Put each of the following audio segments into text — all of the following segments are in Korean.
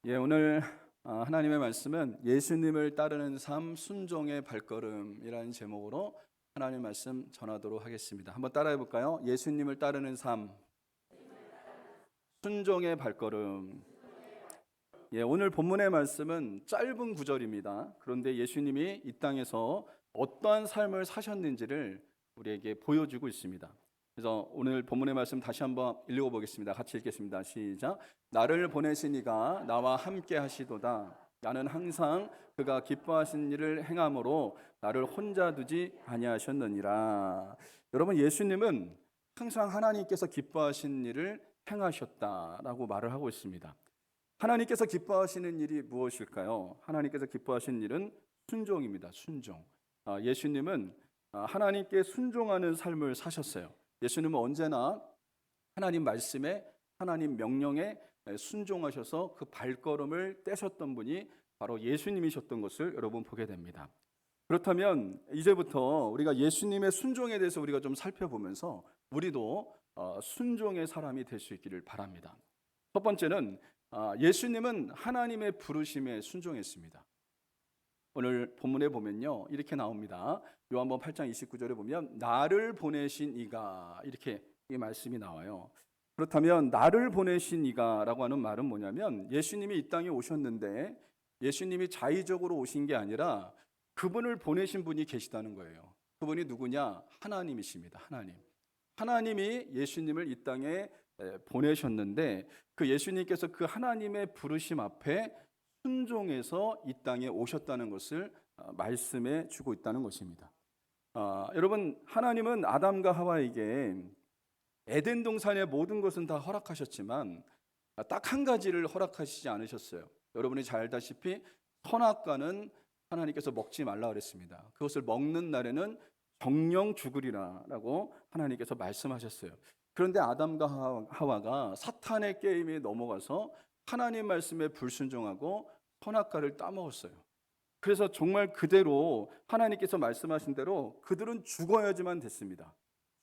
오늘 하나님의 말씀은 예수님을 따르는 삶 순종의 발걸음이라는 제목으로 하나님의 말씀 전하도록 하겠습니다. 한번 따라해 볼까요? 예수님을 따르는 삶 순종의 발걸음. 오늘 본문의 말씀은 짧은 구절입니다. 그런데 예수님이 이 땅에서 어떠한 삶을 사셨는지를 우리에게 보여주고 있습니다. 그래서 오늘 본문의 말씀 다시 한번 읽어보겠습니다. 같이 읽겠습니다. 시작. 나를 보내신 이가 나와 함께 하시도다. 나는 항상 그가 기뻐하신 일을 행함으로 나를 혼자 두지 아니하셨느니라. 여러분, 예수님은 항상 하나님께서 기뻐하신 일을 행하셨다라고 말을 하고 있습니다. 하나님께서 기뻐하시는 일이 무엇일까요? 하나님께서 기뻐하시는 일은 순종입니다. 순종. 예수님은 하나님께 순종하는 삶을 사셨어요. 예수님은 언제나 하나님 말씀에, 하나님 명령에 순종하셔서 그 발걸음을 떼셨던 분이 바로 예수님이셨던 것을 여러분 보게 됩니다. 그렇다면 이제부터 우리가 예수님의 순종에 대해서 우리가 좀 살펴보면서 우리도 순종의 사람이 될 수 있기를 바랍니다. 첫 번째는 예수님은 하나님의 부르심에 순종했습니다. 오늘 본문에 보면요, 이렇게 나옵니다. 요한복음 8장 29절에 보면 나를 보내신 이가, 이렇게 이 말씀이 나와요. 그렇다면 나를 보내신 이가라고 하는 말은 뭐냐면, 예수님이 이 땅에 오셨는데 예수님이 자의적으로 오신 게 아니라 그분을 보내신 분이 계시다는 거예요. 그분이 누구냐? 하나님이십니다. 하나님이 예수님을 이 땅에 보내셨는데, 그 예수님께서 그 하나님의 부르심 앞에 순종해서 이 땅에 오셨다는 것을 말씀해 주고 있다는 것입니다. 여러분, 하나님은 아담과 하와에게 에덴 동산의 모든 것은 다 허락하셨지만 딱 한 가지를 허락하시지 않으셨어요. 여러분이 잘 알다시피 선악과는 하나님께서 먹지 말라 그랬습니다. 그것을 먹는 날에는 정령 죽으리라라고 하나님께서 말씀하셨어요. 그런데 아담과 하와가 사탄의 게임에 넘어가서 하나님 말씀에 불순종하고 선악과를 따먹었어요. 그래서 정말 그대로 하나님께서 말씀하신 대로 그들은 죽어야지만 됐습니다.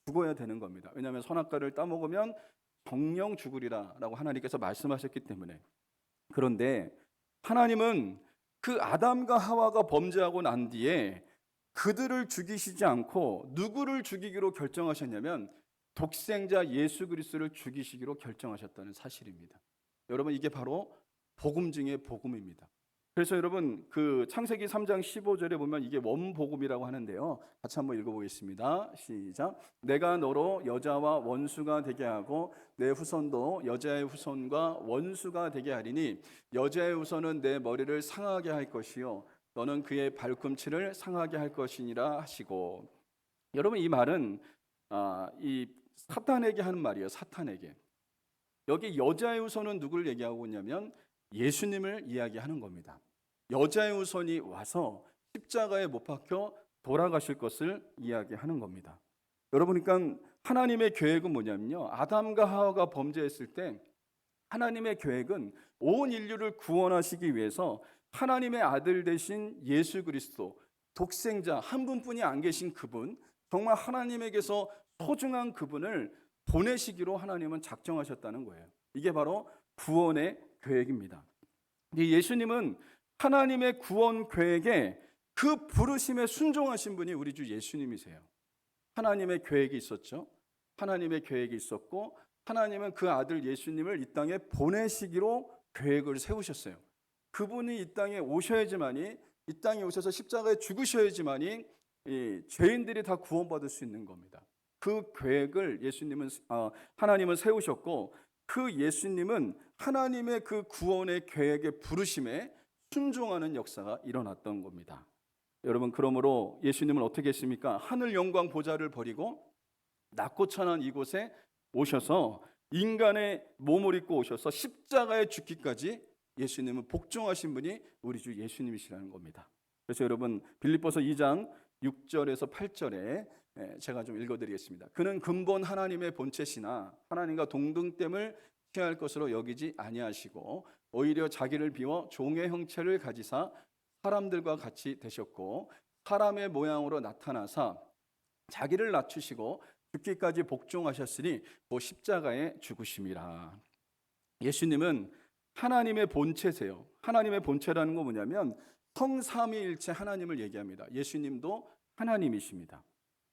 죽어야 되는 겁니다. 왜냐하면 선악과를 따먹으면 정령 죽으리라라고 하나님께서 말씀하셨기 때문에. 그런데 하나님은 그 아담과 하와가 범죄하고 난 뒤에 그들을 죽이시지 않고 누구를 죽이기로 결정하셨냐면 독생자 예수 그리스도를 죽이시기로 결정하셨다는 사실입니다. 여러분, 이게 바로 복음 중의 복음입니다. 그래서 여러분, 그 창세기 3장 15절에 보면 이게 원복음이라고 하는데요. 같이 한번 읽어보겠습니다. 시작. 내가 너로 여자와 원수가 되게 하고 내 후손도 여자의 후손과 원수가 되게 하리니 여자의 후손은 내 머리를 상하게 할 것이요 너는 그의 발꿈치를 상하게 할 것이니라 하시고. 여러분, 이 말은 이 사탄에게 하는 말이에요. 사탄에게. 여기 여자의 후손은 누구를 얘기하고 있냐면 예수님을 이야기하는 겁니다. 여자의 후손이 와서 십자가에 못 박혀 돌아가실 것을 이야기하는 겁니다. 여러분, 그러니까 하나님의 계획은 뭐냐면요, 아담과 하와가 범죄했을 때 하나님의 계획은 온 인류를 구원하시기 위해서 하나님의 아들 되신 예수 그리스도, 독생자 한 분뿐이 안 계신 그분, 정말 하나님에게서 소중한 그분을 보내시기로 하나님은 작정하셨다는 거예요. 이게 바로 구원의 계획입니다. 예수님은 하나님의 구원 계획에 그 부르심에 순종하신 분이 우리 주 예수님이세요. 하나님의 계획이 있었죠. 하나님의 계획이 있었고 하나님은 그 아들 예수님을 이 땅에 보내시기로 계획을 세우셨어요. 그분이 이 땅에 오셔야지만이, 이 땅에 오셔서 십자가에 죽으셔야지만이 죄인들이 다 구원받을 수 있는 겁니다. 그 계획을 하나님은 세우셨고, 그 예수님은 하나님의 그 구원의 계획의 부르심에 순종하는 역사가 일어났던 겁니다. 여러분, 그러므로 예수님은 어떻게 했습니까? 하늘 영광 보좌를 버리고 낮고 천한 이곳에 오셔서 인간의 몸을 입고 오셔서 십자가에 죽기까지 예수님은 복종하신 분이 우리 주 예수님이시라는 겁니다. 그래서 여러분, 빌립보서 2장 6절에서 8절에 제가 좀 읽어드리겠습니다. 그는 근본 하나님의 본체시나 하나님과 동등됨을 취할 것으로 여기지 아니하시고 오히려 자기를 비워 종의 형체를 가지사 사람들과 같이 되셨고 사람의 모양으로 나타나사 자기를 낮추시고 죽기까지 복종하셨으니 그 십자가에 죽으심이라. 예수님은 하나님의 본체세요. 하나님의 본체라는 거 뭐냐면 성삼위일체 하나님을 얘기합니다. 예수님도 하나님이십니다.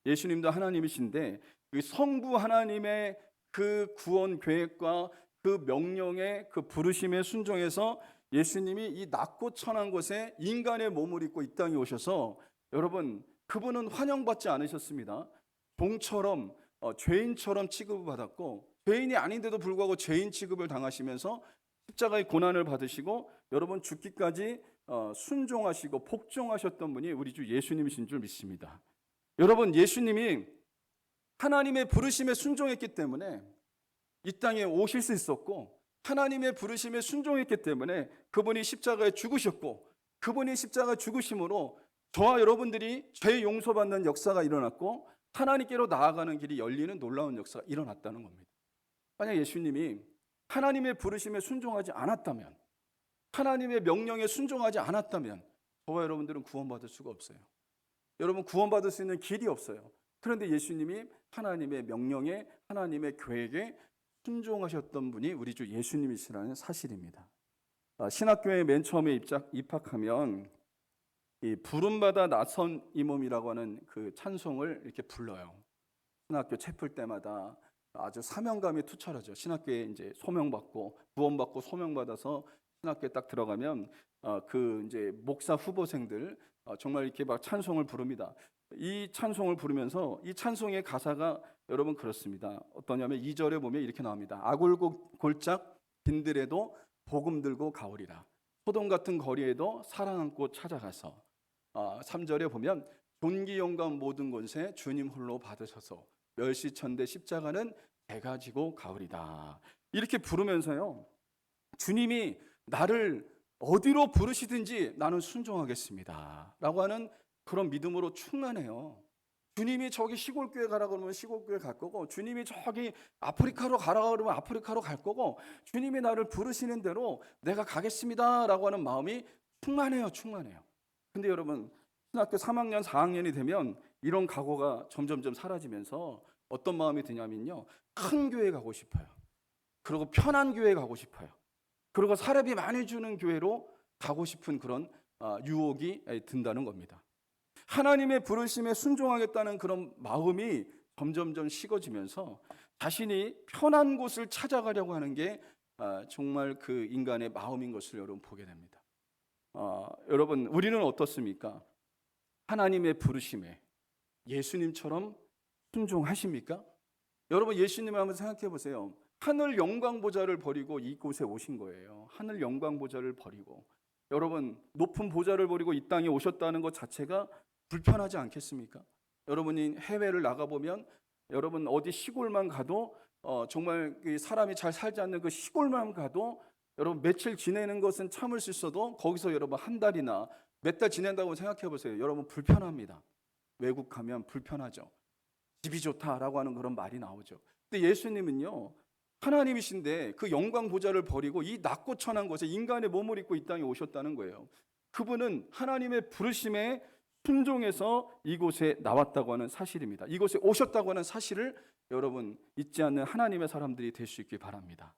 예수님도 하나님이신데 그 성부 하나님의 그 구원 계획과 그 명령에 그 부르심에 순종해서 예수님이 이 낮고 천한 곳에 인간의 몸을 입고 이 땅에 오셔서 여러분 그분은 환영받지 않으셨습니다. 종처럼 죄인처럼 취급을 받았고 죄인이 아닌데도 불구하고 죄인 취급을 당하시면서 십자가의 고난을 받으시고 여러분 죽기까지 순종하시고 복종하셨던 분이 우리 주 예수님이신 줄 믿습니다. 여러분 예수님이 하나님의 부르심에 순종했기 때문에 이 땅에 오실 수 있었고 하나님의 부르심에 순종했기 때문에 그분이 십자가에 죽으셨고 그분이 십자가에 죽으심으로 저와 여러분들이 죄 용서받는 역사가 일어났고 하나님께로 나아가는 길이 열리는 놀라운 역사가 일어났다는 겁니다. 만약 예수님이 하나님의 부르심에 순종하지 않았다면 하나님의 명령에 순종하지 않았다면 저와 여러분들은 구원받을 수가 없어요. 여러분 구원받을 수 있는 길이 없어요. 그런데 예수님이 하나님의 명령에 하나님의 계획에 순종하셨던 분이 우리 주 예수님이시라는 사실입니다. 신학교에 맨 처음에 입학하면 이 부름받아 나선 이 몸이라고 하는 그 찬송을 이렇게 불러요. 신학교 채플 때마다 아주 사명감이 투철하죠. 신학교에 이제 소명받고 구원받고 소명받아서 신학교에 딱 들어가면 그 이제 목사 후보생들 정말 이렇게 막 찬송을 부릅니다. 이 찬송을 부르면서 이 찬송의 가사가 여러분 그렇습니다. 어떠냐면 2절에 보면 이렇게 나옵니다. 아굴골짝 빈들에도 복음 들고 가오리라. 소돔 같은 거리에도 사랑 안고 찾아가서 3절에 보면 존귀 영광 모든 권세 주님 홀로 받으셔서 멸시천대 십자가는 제가 지고 가오리다. 이렇게 부르면서요 주님이 나를 어디로 부르시든지 나는 순종하겠습니다 라고 하는 그런 믿음으로 충만해요. 주님이 저기 시골교회 가라 그러면 시골교회 갈 거고 주님이 저기 아프리카로 가라 그러면 아프리카로 갈 거고 주님이 나를 부르시는 대로 내가 가겠습니다 라고 하는 마음이 충만해요. 근데 여러분 신학교 3학년 4학년이 되면 이런 각오가 점점점 사라지면서 어떤 마음이 드냐면요 큰 교회 가고 싶어요. 그리고 편한 교회 가고 싶어요. 그리고 사례비 많이 주는 교회로 가고 싶은 그런 유혹이 든다는 겁니다. 하나님의 부르심에 순종하겠다는 그런 마음이 점점점 식어지면서 자신이 편한 곳을 찾아가려고 하는 게 정말 그 인간의 마음인 것을 여러분 보게 됩니다. 여러분 우리는 어떻습니까? 하나님의 부르심에 예수님처럼 순종하십니까? 여러분 예수님을 한번 생각해 보세요. 하늘 영광 보좌를 버리고 이곳에 오신 거예요. 하늘 영광 보좌를 버리고 여러분 높은 보좌를 버리고 이 땅에 오셨다는 것 자체가 불편하지 않겠습니까? 여러분이 해외를 나가보면 여러분 어디 시골만 가도 정말 사람이 잘 살지 않는 그 시골만 가도 여러분 며칠 지내는 것은 참을 수 있어도 거기서 여러분 한 달이나 몇 달 지낸다고 생각해 보세요. 여러분 불편합니다. 외국 가면 불편하죠. 집이 좋다라고 하는 그런 말이 나오죠. 근데 예수님은요 하나님이신데 그 영광 보좌를 버리고 이 낮고 천한 곳에 인간의 몸을 입고 이 땅에 오셨다는 거예요. 그분은 하나님의 부르심에 순종해서 이곳에 나왔다고 하는 사실입니다. 이곳에 오셨다고 하는 사실을 여러분 잊지 않는 하나님의 사람들이 될 수 있길 바랍니다.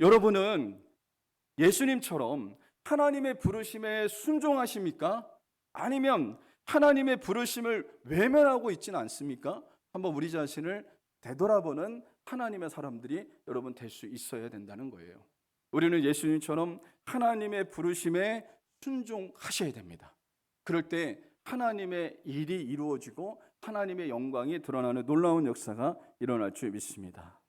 여러분은 예수님처럼 하나님의 부르심에 순종하십니까? 아니면 하나님의 부르심을 외면하고 있지는 않습니까? 한번 우리 자신을 되돌아보는 하나님의 사람들이 여러분 될 수 있어야 된다는 거예요. 우리는 예수님처럼 하나님의 부르심에 순종하셔야 됩니다. 그럴 때 하나님의 일이 이루어지고 하나님의 영광이 드러나는 놀라운 역사가 일어날 줄 믿습니다.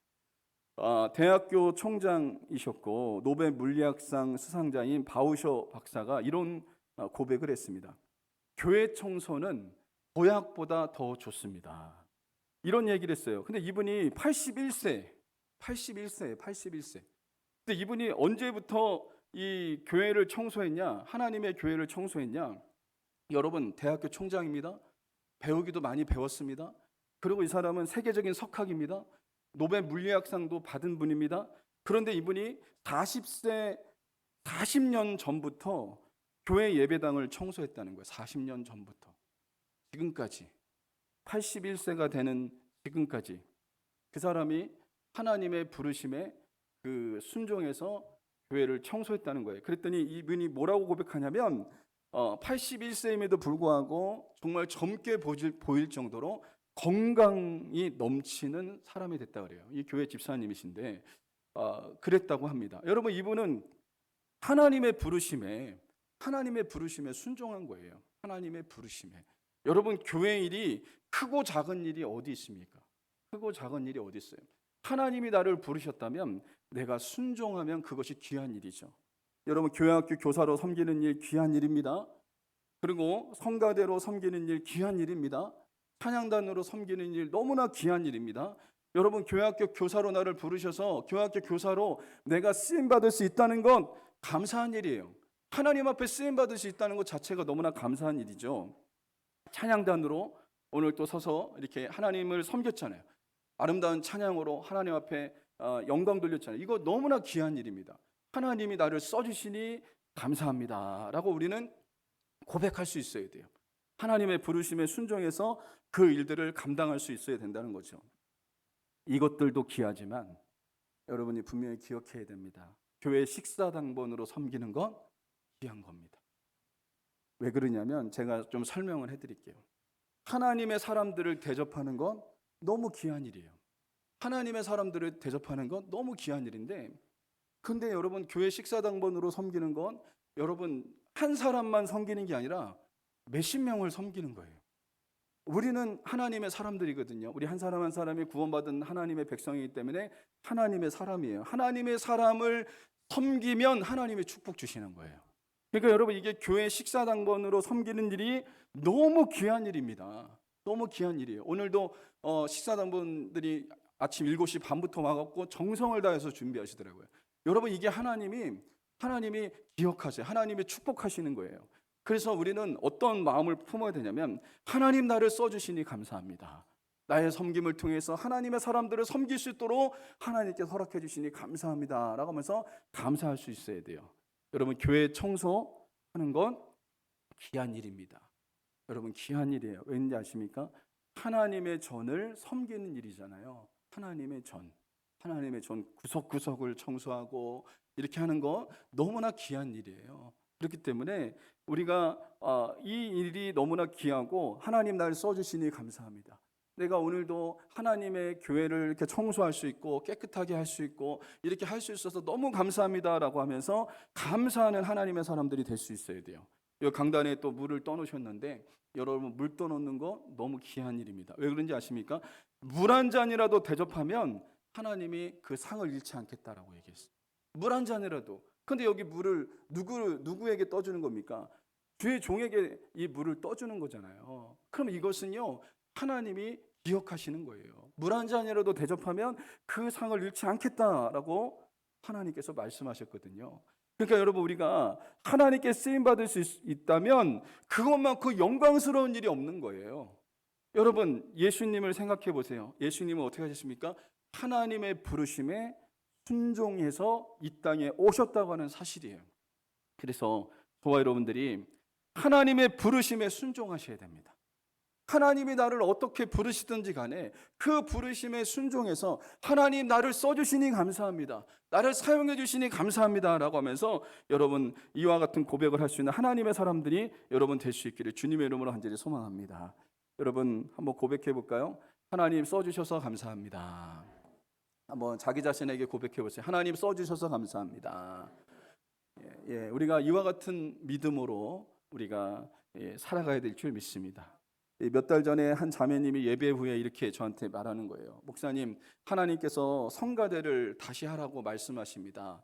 대학교 총장이셨고 노벨 물리학상 수상자인 바우셔 박사가 이런 고백을 했습니다. 교회 청소는 보약보다 더 좋습니다. 이런 얘기를 했어요. 근데 이분이 81세. 근데 이분이 언제부터 이 교회를 청소했냐? 하나님의 교회를 청소했냐? 여러분 대학교 총장입니다. 배우기도 많이 배웠습니다. 그리고 이 사람은 세계적인 석학입니다. 노벨 물리학상도 받은 분입니다. 그런데 이분이 40세 40년 전부터 교회 예배당을 청소했다는 거예요. 40년 전부터 지금까지 81세가 되는 지금까지 그 사람이 하나님의 부르심에 그 순종해서 교회를 청소했다는 거예요. 그랬더니 이분이 뭐라고 고백하냐면 81세임에도 불구하고 정말 젊게 보일 정도로 건강이 넘치는 사람이 됐다 그래요. 이 교회 집사님이신데 그랬다고 합니다. 여러분, 이분은 하나님의 부르심에 순종한 거예요. 하나님의 부르심에. 여러분, 교회 일이 크고 작은 일이 어디 있습니까? 크고 작은 일이 어디 있어요? 하나님이 나를 부르셨다면 내가 순종하면 그것이 귀한 일이죠. 여러분, 교회학교 교사로 섬기는 일 귀한 일입니다. 그리고 성가대로 섬기는 일 귀한 일입니다. 찬양단으로 섬기는 일 너무나 귀한 일입니다. 여러분, 교회학교 교사로 나를 부르셔서 교회학교 교사로 내가 쓰임받을 수 있다는 건 감사한 일이에요. 하나님 앞에 쓰임받을 수 있다는 것 자체가 너무나 감사한 일이죠. 찬양단으로 오늘 또 서서 이렇게 하나님을 섬겼잖아요. 아름다운 찬양으로 하나님 앞에 영광 돌렸잖아요. 이거 너무나 귀한 일입니다. 하나님이 나를 써주시니 감사합니다 라고 우리는 고백할 수 있어야 돼요. 하나님의 부르심에 순종해서 그 일들을 감당할 수 있어야 된다는 거죠. 이것들도 귀하지만 여러분이 분명히 기억해야 됩니다. 교회 식사당번으로 섬기는 건 귀한 겁니다. 왜 그러냐면 제가 좀 설명을 해드릴게요. 하나님의 사람들을 대접하는 건 너무 귀한 일이에요. 하나님의 사람들을 대접하는 건 너무 귀한 일인데, 근데 여러분, 교회 식사당번으로 섬기는 건 여러분 한 사람만 섬기는 게 아니라 몇십 명을 섬기는 거예요. 우리는 하나님의 사람들이거든요. 우리 한 사람 한 사람이 구원받은 하나님의 백성이기 때문에 하나님의 사람이에요. 하나님의 사람을 섬기면 하나님의 축복 주시는 거예요. 그러니까 여러분, 이게 교회 식사당번으로 섬기는 일이 너무 귀한 일입니다. 너무 귀한 일이에요. 오늘도 식사당번들이 아침 7시 반부터 와갖고 정성을 다해서 준비하시더라고요. 여러분, 이게 하나님이 기억하세요. 하나님이 축복하시는 거예요. 그래서 우리는 어떤 마음을 품어야 되냐면, 하나님 나를 써주시니 감사합니다. 나의 섬김을 통해서 하나님의 사람들을 섬길 수 있도록 하나님께 허락해 주시니 감사합니다 라고 하면서 감사할 수 있어야 돼요. 여러분, 교회 청소하는 건 귀한 일입니다. 여러분, 귀한 일이에요. 왠지 아십니까? 하나님의 전을 섬기는 일이잖아요. 하나님의 전 구석구석을 청소하고 이렇게 하는 거 너무나 귀한 일이에요. 그렇기 때문에 우리가 이 일이 너무나 귀하고 하나님 나를 써주시니 감사합니다. 내가 오늘도 하나님의 교회를 이렇게 청소할 수 있고 깨끗하게 할 수 있고 이렇게 할 수 있어서 너무 감사합니다라고 하면서 감사하는 하나님의 사람들이 될 수 있어야 돼요. 이 강단에 또 물을 떠놓으셨는데, 여러분, 물 떠놓는 거 너무 귀한 일입니다. 왜 그런지 아십니까? 물 한 잔이라도 대접하면 하나님이 그 상을 잃지 않겠다라고 얘기했어요. 물 한 잔이라도. 근데 여기 물을 누구에게 떠주는 겁니까? 주의 종에게 이 물을 떠주는 거잖아요. 그럼 이것은요, 하나님이 기억하시는 거예요. 물 한 잔이라도 대접하면 그 상을 잃지 않겠다라고 하나님께서 말씀하셨거든요. 그러니까 여러분, 우리가 하나님께 쓰임받을 수 있다면 그것만큼 영광스러운 일이 없는 거예요. 여러분, 예수님을 생각해 보세요. 예수님은 어떻게 하셨습니까? 하나님의 부르심에 순종해서 이 땅에 오셨다고 하는 사실이에요. 그래서 저와 여러분들이 하나님의 부르심에 순종하셔야 됩니다. 하나님이 나를 어떻게 부르시든지 간에 그 부르심에 순종해서 하나님 나를 써주시니 감사합니다, 나를 사용해 주시니 감사합니다 라고 하면서 여러분, 이와 같은 고백을 할 수 있는 하나님의 사람들이 여러분 될 수 있기를 주님의 이름으로 간절히 소망합니다. 여러분, 한번 고백해 볼까요? 하나님 써주셔서 감사합니다. 한번 자기 자신에게 고백해 보세요. 하나님 써주셔서 감사합니다. 우리가 이와 같은 믿음으로 우리가 살아가야 될 줄 믿습니다. 몇 달 전에 한 자매님이 예배 후에 이렇게 저한테 말하는 거예요. 목사님, 하나님께서 성가대를 다시 하라고 말씀하십니다.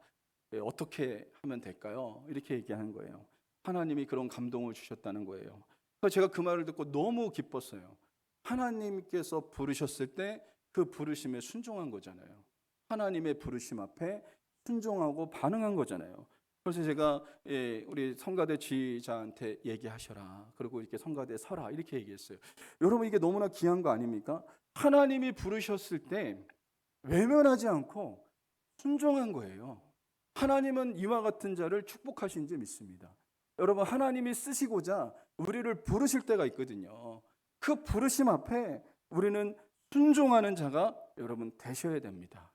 어떻게 하면 될까요? 이렇게 얘기하는 거예요. 하나님이 그런 감동을 주셨다는 거예요. 그래서 제가 그 말을 듣고 너무 기뻤어요. 하나님께서 부르셨을 때 그 부르심에 순종한 거잖아요. 하나님의 부르심 앞에 순종하고 반응한 거잖아요. 그래서 제가 우리 성가대 지휘자한테 얘기하셔라, 그리고 이렇게 성가대에 서라, 이렇게 얘기했어요. 여러분, 이게 너무나 귀한 거 아닙니까? 하나님이 부르셨을 때 외면하지 않고 순종한 거예요. 하나님은 이와 같은 자를 축복하신 줄 믿습니다. 여러분, 하나님이 쓰시고자 우리를 부르실 때가 있거든요. 그 부르심 앞에 우리는 순종하는 자가 여러분 되셔야 됩니다.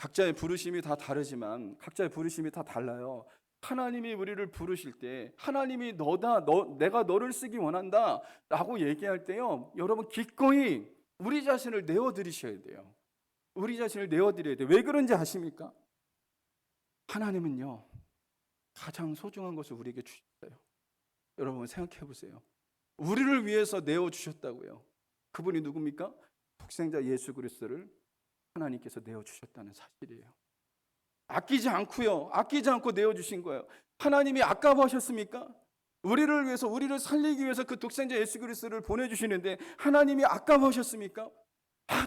각자의 부르심이 다 다르지만 각자의 부르심이 다 달라요. 하나님이 우리를 부르실 때 하나님이 내가 너를 쓰기 원한다 라고 얘기할 때요, 여러분 기꺼이 우리 자신을 내어드리셔야 돼요. 우리 자신을 내어드려야 돼요. 왜 그런지 아십니까? 하나님은요 가장 소중한 것을 우리에게 주셨어요. 여러분 생각해 보세요. 우리를 위해서 내어주셨다고요. 그분이 누굽니까? 독생자 예수 그리스도를 하나님께서 내어주셨다는 사실이에요. 아끼지 않고 내어주신 거예요. 하나님이 아까워하셨습니까? 우리를 위해서, 우리를 살리기 위해서 그 독생자 예수 그리스도를 보내주시는데 하나님이 아까워하셨습니까?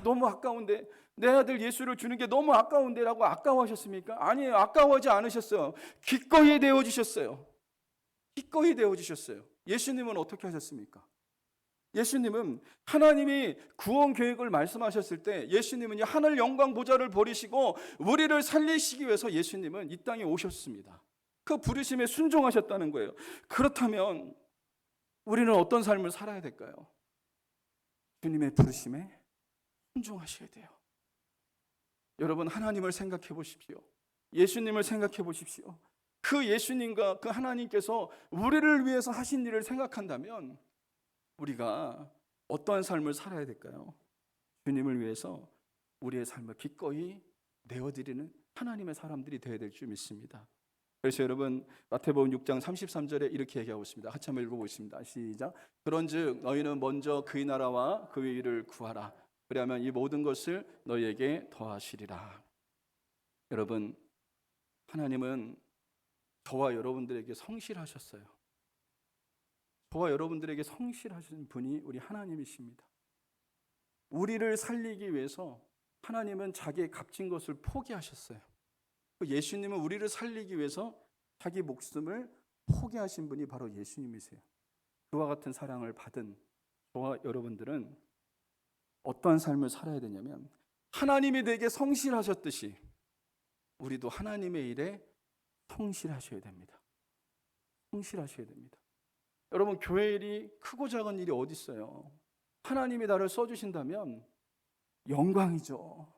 너무 아까운데, 내 아들 예수를 주는 게 너무 아까운데 라고 아까워하셨습니까? 아니에요. 아까워하지 않으셨어요. 기꺼이 내어주셨어요. 기꺼이 내어주셨어요. 예수님은 어떻게 하셨습니까? 예수님은 하나님이 구원 계획을 말씀하셨을 때 예수님은 하늘 영광 보좌를 버리시고 우리를 살리시기 위해서 예수님은 이 땅에 오셨습니다. 그 부르심에 순종하셨다는 거예요. 그렇다면 우리는 어떤 삶을 살아야 될까요? 주님의 부르심에 순종하셔야 돼요. 여러분 하나님을 생각해 보십시오. 예수님을 생각해 보십시오. 그 예수님과 그 하나님께서 우리를 위해서 하신 일을 생각한다면 우리가 어떠한 삶을 살아야 될까요? 주님을 위해서 우리의 삶을 기꺼이 내어드리는 하나님의 사람들이 되어야 될 줄 믿습니다. 그래서 여러분 마태복음 6장 33절에 이렇게 얘기하고 있습니다. 같이 한번 읽어보겠습니다. 시작. 그런즉 너희는 먼저 그의 나라와 그의 일을 구하라. 그리하면 이 모든 것을 너희에게 더하시리라. 여러분 하나님은 저와 여러분들에게 성실하셨어요. 저와 여러분들에게 성실하신 분이 우리 하나님이십니다. 우리를 살리기 위해서 하나님은 자기의 값진 것을 포기하셨어요. 예수님은 우리를 살리기 위해서 자기 목숨을 포기하신 분이 바로 예수님이세요. 그와 같은 사랑을 받은 저와 여러분들은 어떠한 삶을 살아야 되냐면 하나님이 내게 성실하셨듯이 우리도 하나님의 일에 성실하셔야 됩니다. 성실하셔야 됩니다. 여러분 교회 일이 크고 작은 일이 어디 있어요? 하나님이 나를 써주신다면 영광이죠.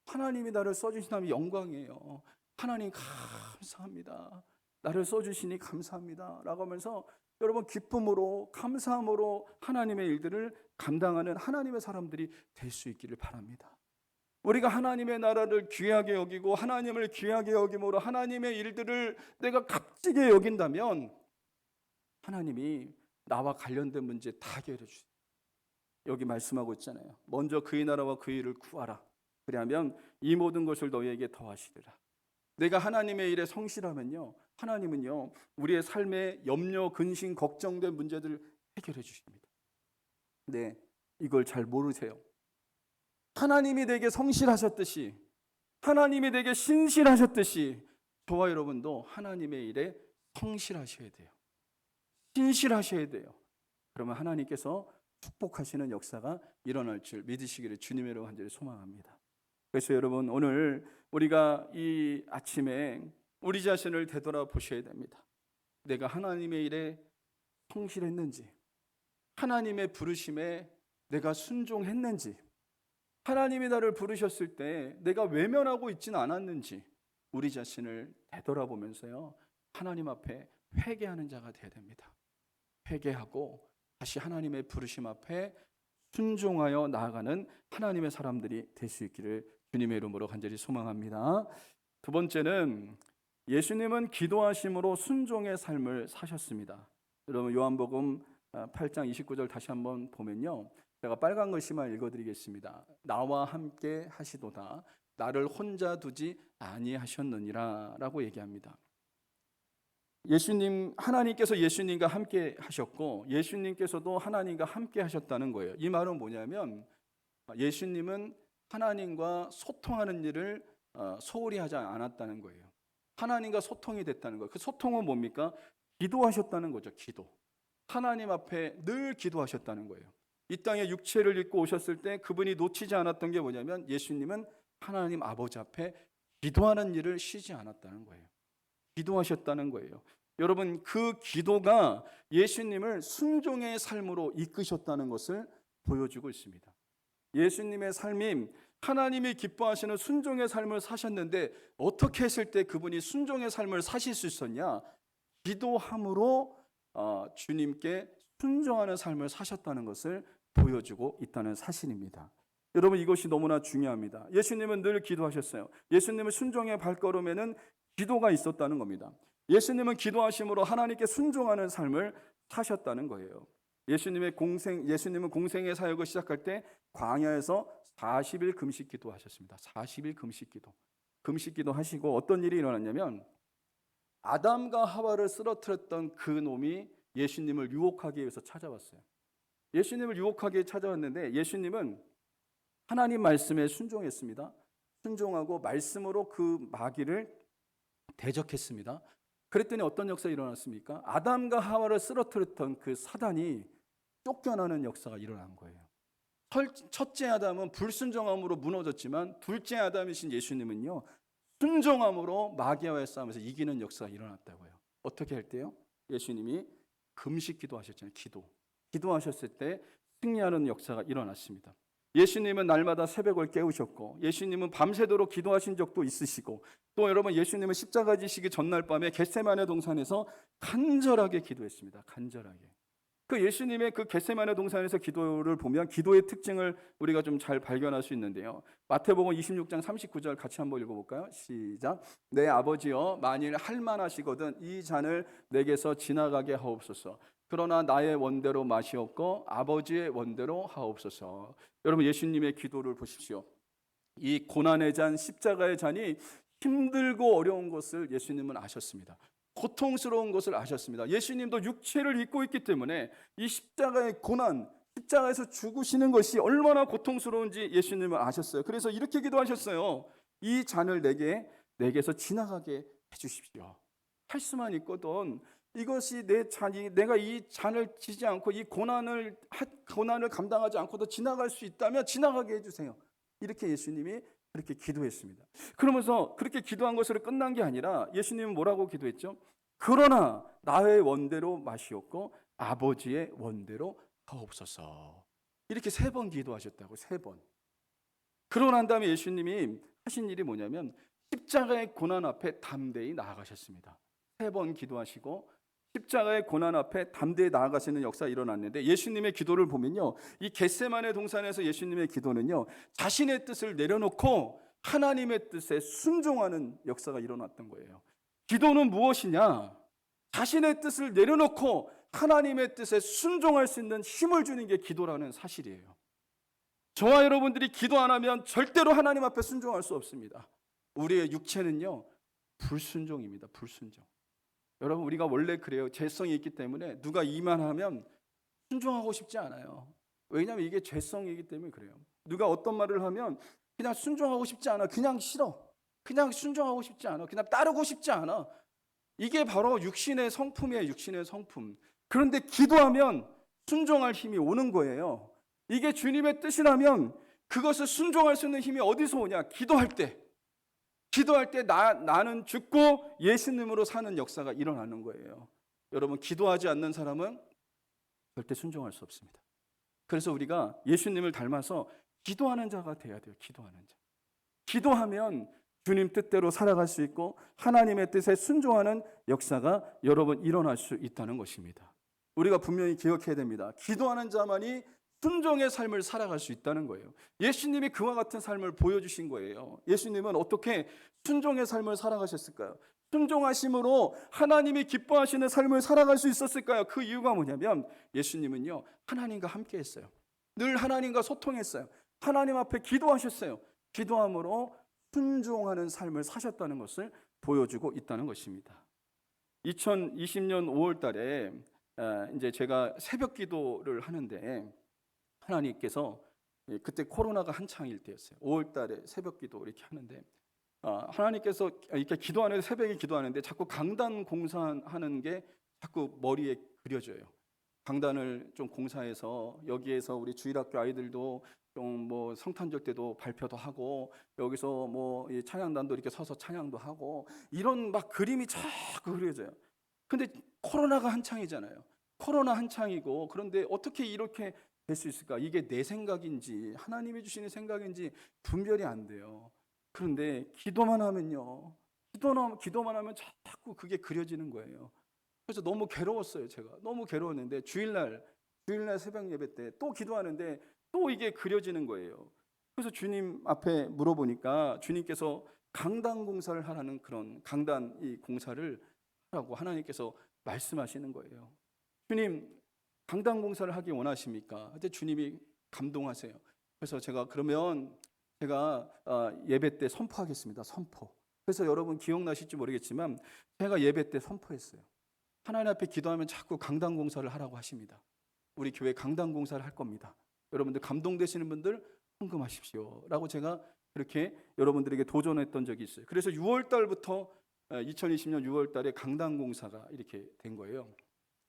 하나님이 나를 써주신다면 영광이에요. 하나님 감사합니다. 나를 써주시니 감사합니다 라고 하면서 여러분 기쁨으로 감사함으로 하나님의 일들을 감당하는 하나님의 사람들이 될 수 있기를 바랍니다. 우리가 하나님의 나라를 귀하게 여기고 하나님을 귀하게 여김으로 하나님의 일들을 내가 값지게 여긴다면 하나님이 나와 관련된 문제 다 해결해 주세요. 여기 말씀하고 있잖아요. 먼저 그의 나라와 그의 일을 구하라. 그리하면 이 모든 것을 너희에게 더하시리라. 내가 하나님의 일에 성실하면요, 하나님은요 우리의 삶에 염려, 근심, 걱정된 문제들을 해결해 주십니다. 네, 이걸 잘 모르세요. 하나님이 내게 성실하셨듯이, 하나님이 내게 신실하셨듯이 저와 여러분도 하나님의 일에 성실하셔야 돼요. 신실하셔야 돼요. 그러면 하나님께서 축복하시는 역사가 일어날 줄 믿으시기를 주님의 이름으로 간절히 소망합니다. 그래서 여러분 오늘 우리가 이 아침에 우리 자신을 되돌아보셔야 됩니다. 내가 하나님의 일에 성실했는지, 하나님의 부르심에 내가 순종했는지, 하나님이 나를 부르셨을 때 내가 외면하고 있지는 않았는지 우리 자신을 되돌아보면서요 하나님 앞에 회개하는 자가 되어야 됩니다. 회개하고 다시 하나님의 부르심 앞에 순종하여 나아가는 하나님의 사람들이 될 수 있기를 주님의 이름으로 간절히 소망합니다. 두 번째는 예수님은 기도하심으로 순종의 삶을 사셨습니다. 여러분 요한복음 8장 29절 다시 한번 보면요, 제가 빨간 글씨만 읽어드리겠습니다. 나와 함께 하시도다 나를 혼자 두지 아니하셨느니라 라고 얘기합니다. 하나님께서 예수님과 함께 하셨고 예수님께서도 하나님과 함께 하셨다는 거예요. 이 말은 뭐냐면 예수님은 하나님과 소통하는 일을 소홀히 하지 않았다는 거예요. 하나님과 소통이 됐다는 거예요. 그 소통은 뭡니까? 기도하셨다는 거죠. 기도. 하나님 앞에 늘 기도하셨다는 거예요. 이 땅에 육체를 입고 오셨을 때 그분이 놓치지 않았던 게 뭐냐면 예수님은 하나님 아버지 앞에 기도하는 일을 쉬지 않았다는 거예요. 기도하셨다는 거예요. 여러분 그 기도가 예수님을 순종의 삶으로 이끄셨다는 것을 보여주고 있습니다. 예수님의 삶이 하나님이 기뻐하시는 순종의 삶을 사셨는데 어떻게 했을 때 그분이 순종의 삶을 사실 수 있었냐? 기도함으로 주님께 순종하는 삶을 사셨다는 것을 보여주고 있다는 사실입니다. 여러분, 이것이 너무나 중요합니다. 예수님은 늘 기도하셨어요. 예수님의 순종의 발걸음에는 기도가 있었다는 겁니다. 예수님은 기도하심으로 하나님께 순종하는 삶을 사셨다는 거예요. 예수님은 공생의 사역을 시작할 때 광야에서 40일 금식 기도하셨습니다. 40일 금식 기도. 금식 기도 하시고 어떤 일이 일어났냐면 아담과 하와를 쓰러뜨렸던 그 놈이 예수님을 유혹하기 위해서 찾아왔어요. 예수님을 유혹하기 찾아왔는데 예수님은 하나님 말씀에 순종했습니다. 순종하고 말씀으로 그 마귀를 대적했습니다. 그랬더니 어떤 역사가 일어났습니까? 아담과 하와를 쓰러뜨렸던 그 사단이 쫓겨나는 역사가 일어난 거예요. 첫째 아담은 불순종함으로 무너졌지만 둘째 아담이신 예수님은요, 순종함으로 마귀와의 싸움에서 이기는 역사가 일어났다고요. 어떻게 할 때요? 예수님이 금식 기도하셨잖아요. 기도하셨을 때 승리하는 역사가 일어났습니다. 예수님은 날마다 새벽을 깨우셨고 예수님은 밤새도록 기도하신 적도 있으시고 또 여러분 예수님은 십자가 지시기 전날 밤에 겟세마네 동산에서 간절하게 기도했습니다. 간절하게. 그 예수님의 그 겟세마네 동산에서 기도를 보면 기도의 특징을 우리가 좀 잘 발견할 수 있는데요. 마태복음 26장 39절 같이 한번 읽어볼까요? 시작. 내 아버지여 만일 할만하시거든 이 잔을 내게서 지나가게 하옵소서. 그러나 나의 원대로 마시옵고 아버지의 원대로 하옵소서. 여러분 예수님의 기도를 보십시오. 이 고난의 잔, 십자가의 잔이 힘들고 어려운 것을 예수님은 아셨습니다. 고통스러운 것을 아셨습니다. 예수님도 육체를 입고 있기 때문에 이 십자가의 고난, 십자가에서 죽으시는 것이 얼마나 고통스러운지 예수님은 아셨어요. 그래서 이렇게 기도하셨어요. 이 잔을 내게서 지나가게 해주십시오. 할 수만 있거든. 이것이 내 잔이 내가 이 잔을 지지 않고 이 고난을 감당하지 않고도 지나갈 수 있다면 지나가게 해주세요. 이렇게 예수님이 그렇게 기도했습니다. 그러면서 그렇게 기도한 것으로 끝난 게 아니라 예수님은 뭐라고 기도했죠? 그러나 나의 원대로 마시옵고 아버지의 원대로 하옵소서. 이렇게 3번 기도하셨다고. 3번. 그러고 난 다음에 예수님이 하신 일이 뭐냐면 십자가의 고난 앞에 담대히 나아가셨습니다. 3번 기도하시고 십자가의 고난 앞에 담대히 나아가시는 역사가 일어났는데 예수님의 기도를 보면요, 이 겟세마네 동산에서 예수님의 기도는요, 자신의 뜻을 내려놓고 하나님의 뜻에 순종하는 역사가 일어났던 거예요. 기도는 무엇이냐? 자신의 뜻을 내려놓고 하나님의 뜻에 순종할 수 있는 힘을 주는 게 기도라는 사실이에요. 저와 여러분들이 기도 안 하면 절대로 하나님 앞에 순종할 수 없습니다. 우리의 육체는요, 불순종입니다. 불순종. 여러분 우리가 원래 그래요. 죄성이 있기 때문에 누가 이만 하면 순종하고 싶지 않아요. 왜냐하면 이게 죄성이기 때문에 그래요. 누가 어떤 말을 하면 그냥 순종하고 싶지 않아. 그냥 싫어. 그냥 순종하고 싶지 않아. 그냥 따르고 싶지 않아. 이게 바로 육신의 성품이에요. 육신의 성품. 그런데 기도하면 순종할 힘이 오는 거예요. 이게 주님의 뜻이라면 그것을 순종할 수 있는 힘이 어디서 오냐? 기도할 때. 기도할 때 나는 죽고 예수님으로 사는 역사가 일어나는 거예요. 여러분 기도하지 않는 사람은 절대 순종할 수 없습니다. 그래서 우리가 예수님을 닮아서 기도하는 자가 돼야 돼요. 기도하는 자. 기도하면 주님 뜻대로 살아갈 수 있고 하나님의 뜻에 순종하는 역사가 여러분 일어날 수 있다는 것입니다. 우리가 분명히 기억해야 됩니다. 기도하는 자만이 순종의 삶을 살아갈 수 있다는 거예요. 예수님이 그와 같은 삶을 보여주신 거예요. 예수님은 어떻게 순종의 삶을 살아가셨을까요? 순종하심으로 하나님이 기뻐하시는 삶을 살아갈 수 있었을까요? 그 이유가 뭐냐면 예수님은요, 하나님과 함께 했어요. 늘 하나님과 소통했어요. 하나님 앞에 기도하셨어요. 기도함으로 순종하는 삶을 사셨다는 것을 보여주고 있다는 것입니다. 2020년 5월 달에 이제 제가 새벽 기도를 하는데 하나님께서 그때 코로나가 한창일 때였어요. 5월 달에 새벽 기도 이렇게 하는데 하나님께서 이렇게 기도하는데 새벽에 기도하는데 자꾸 강단 공사하는 게 자꾸 머리에 그려져요. 강단을 좀 공사해서 여기에서 우리 주일학교 아이들도 좀 뭐 성탄절 때도 발표도 하고 여기서 뭐 찬양단도 이렇게 서서 찬양도 하고 이런 막 그림이 자꾸 그려져요. 근데 코로나가 한창이잖아요. 코로나 한창이고 그런데 어떻게 이렇게 될 수 있을까? 이게 내 생각인지 하나님이 주시는 생각인지 분별이 안 돼요. 그런데 기도만 하면요, 기도만 하면 자꾸 그게 그려지는 거예요. 그래서 너무 괴로웠어요. 제가 너무 괴로웠는데 주일날 새벽 예배 때 또 기도하는데 또 이게 그려지는 거예요. 그래서 주님 앞에 물어보니까 주님께서 강단 공사를 하라는, 그런 강단 이 공사를 하라고 하나님께서 말씀하시는 거예요. 주님, 강단 공사를 하기 원하십니까? 근데 주님이 감동하세요. 그래서 그러면 제가 예배 때 선포하겠습니다. 선포. 그래서 여러분 기억나실지 모르겠지만 제가 예배 때 선포했어요. 하나님 앞에 기도하면 자꾸 강단 공사를 하라고 하십니다. 우리 교회 강단 공사를 할 겁니다. 여러분들 감동되시는 분들 헌금하십시오 라고 제가 그렇게 여러분들에게 도전했던 적이 있어요. 그래서 6월 달부터 2020년 6월 달에 강단 공사가 이렇게 된 거예요.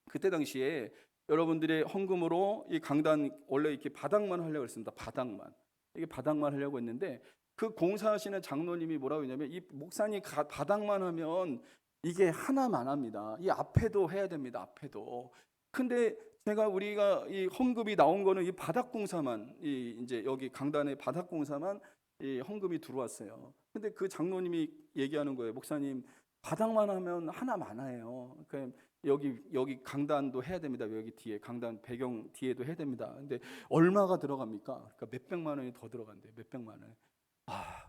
그때 당시에 여러분들의 헌금으로 이 강단, 원래 이렇게 바닥만 하려고 했습니다. 바닥만 하려고 했는데 그 공사하시는 장로님이 뭐라고 했냐면, 이 목사님 바닥만 하면 이게 하나만 합니다. 이 앞에도 해야 됩니다. 앞에도. 근데 우리가 이 헌금이 나온 거는 이 바닥 공사만, 이제 여기 강단의 바닥 공사만 이 헌금이 들어왔어요. 근데 그 장로님이 얘기하는 거예요. 목사님, 바닥만 하면 하나 많아요. 그러니까 여기 강단도 해야 됩니다. 여기 뒤에 강단 배경 뒤에도 해야 됩니다. 근데 얼마가 들어갑니까? 그러니까 몇백만 원이 더 들어간대요. 몇백만 원.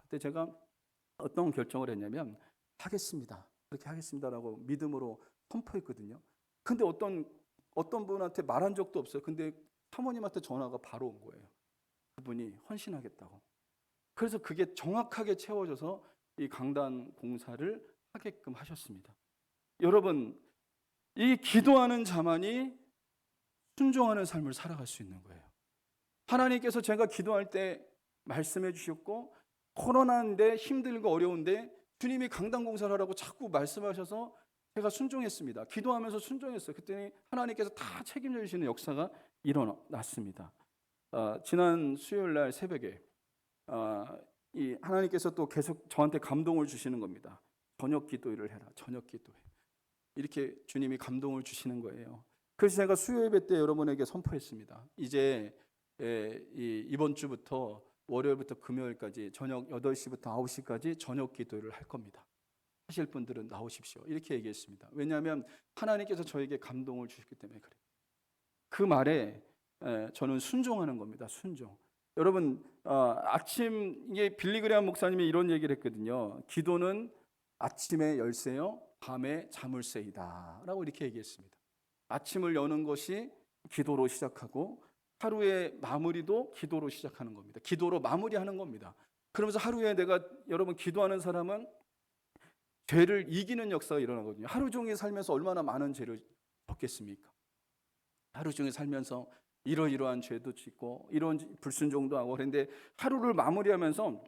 그때 제가 어떤 결정을 했냐면, 하겠습니다. 그렇게 하겠습니다라고 믿음으로 선포했거든요. 근데 어떤 분한테 말한 적도 없어요. 근데 사모님한테 전화가 바로 온 거예요. 그분이 헌신하겠다고. 그래서 그게 정확하게 채워져서 이 강단 공사를 하게끔 하셨습니다. 여러분, 이 기도하는 자만이 순종하는 삶을 살아갈 수 있는 거예요. 하나님께서 제가 기도할 때 말씀해 주셨고, 코로나인데 힘들고 어려운데 주님이 강단 공사를 하라고 자꾸 말씀하셔서 제가 순종했습니다. 기도하면서 순종했어요. 그랬더니 하나님께서 다 책임져 주시는 역사가 일어났습니다. 지난 수요일 날 새벽에 이 하나님께서 또 계속 저한테 감동을 주시는 겁니다. 저녁 기도를 해라. 저녁 기도해. 이렇게 주님이 감동을 주시는 거예요. 그래서 제가 수요 예배 때 여러분에게 선포했습니다. 이제 이번 주부터 월요일부터 금요일까지 저녁 8시부터 9시까지 저녁 기도를 할 겁니다. 하실 분들은 나오십시오. 이렇게 얘기했습니다. 왜냐하면 하나님께서 저에게 감동을 주셨기 때문에 그래요. 그 말에 저는 순종하는 겁니다. 순종. 여러분, 이게 빌리그레암 목사님이 이런 얘기를 했거든요. 기도는 아침의 열쇠요, 밤의 자물쇠이다 라고 이렇게 얘기했습니다. 아침을 여는 것이 기도로 시작하고 하루의 마무리도 기도로 시작하는 겁니다. 기도로 마무리하는 겁니다. 그러면서 하루에 여러분 기도하는 사람은 죄를 이기는 역사가 일어나거든요. 하루 종일 살면서 얼마나 많은 죄를 졌겠습니까? 하루 종일 살면서 이러이러한 죄도 짓고 이런 불순종도 하고, 그런데 하루를 마무리하면서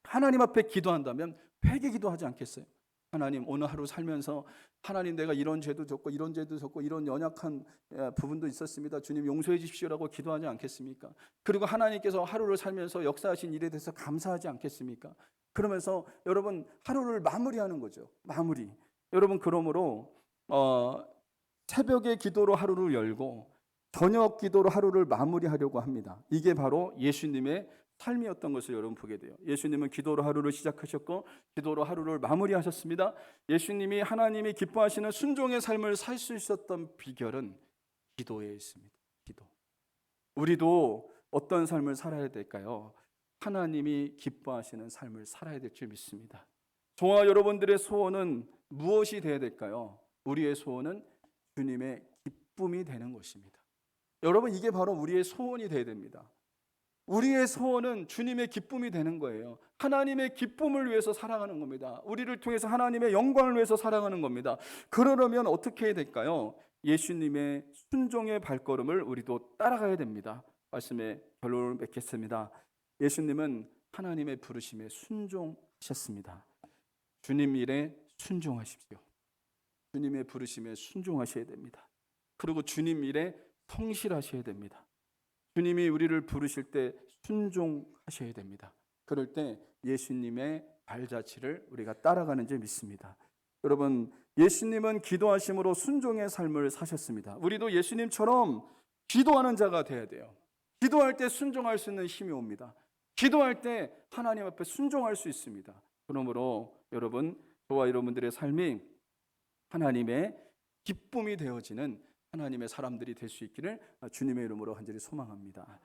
하나님 앞에 기도한다면 회개 기도하지 않겠어요? 하나님, 오늘 하루 살면서 하나님, 내가 이런 죄도 졌고 이런 죄도 졌고 이런 연약한 부분도 있었습니다. 주님 용서해 주십시오라고 기도하지 않겠습니까? 그리고 하나님께서 하루를 살면서 역사하신 일에 대해서 감사하지 않겠습니까? 그러면서 여러분 하루를 마무리하는 거죠. 마무리. 여러분, 그러므로 새벽의 기도로 하루를 열고 저녁 기도로 하루를 마무리하려고 합니다. 이게 바로 예수님의 삶이었던 것을 여러분 보게 돼요. 예수님은 기도로 하루를 시작하셨고 기도로 하루를 마무리하셨습니다. 예수님이 하나님이 기뻐하시는 순종의 삶을 살 수 있었던 비결은 기도에 있습니다. 기도. 우리도 어떤 삶을 살아야 될까요? 하나님이 기뻐하시는 삶을 살아야 될 줄 믿습니다. 저와 여러분들의 소원은 무엇이 되어야 될까요? 우리의 소원은 주님의 기쁨이 되는 것입니다. 여러분, 이게 바로 우리의 소원이 되어야 됩니다. 우리의 소원은 주님의 기쁨이 되는 거예요. 하나님의 기쁨을 위해서 살아가는 겁니다. 우리를 통해서 하나님의 영광을 위해서 살아가는 겁니다. 그러려면 어떻게 해야 될까요? 예수님의 순종의 발걸음을 우리도 따라가야 됩니다. 말씀의 결론을 맺겠습니다. 예수님은 하나님의 부르심에 순종하셨습니다. 주님 일에 순종하십시오. 주님의 부르심에 순종하셔야 됩니다. 그리고 주님 일에 성실하셔야 됩니다. 주님이 우리를 부르실 때 순종하셔야 됩니다. 그럴 때 예수님의 발자취를 우리가 따라가는 줄 믿습니다. 여러분, 예수님은 기도하심으로 순종의 삶을 사셨습니다. 우리도 예수님처럼 기도하는 자가 되어야 돼요. 기도할 때 순종할 수 있는 힘이 옵니다. 기도할 때 하나님 앞에 순종할 수 있습니다. 그러므로 여러분, 저와 여러분들의 삶이 하나님의 기쁨이 되어지는 하나님의 사람들이 될 수 있기를 주님의 이름으로 간절히 소망합니다.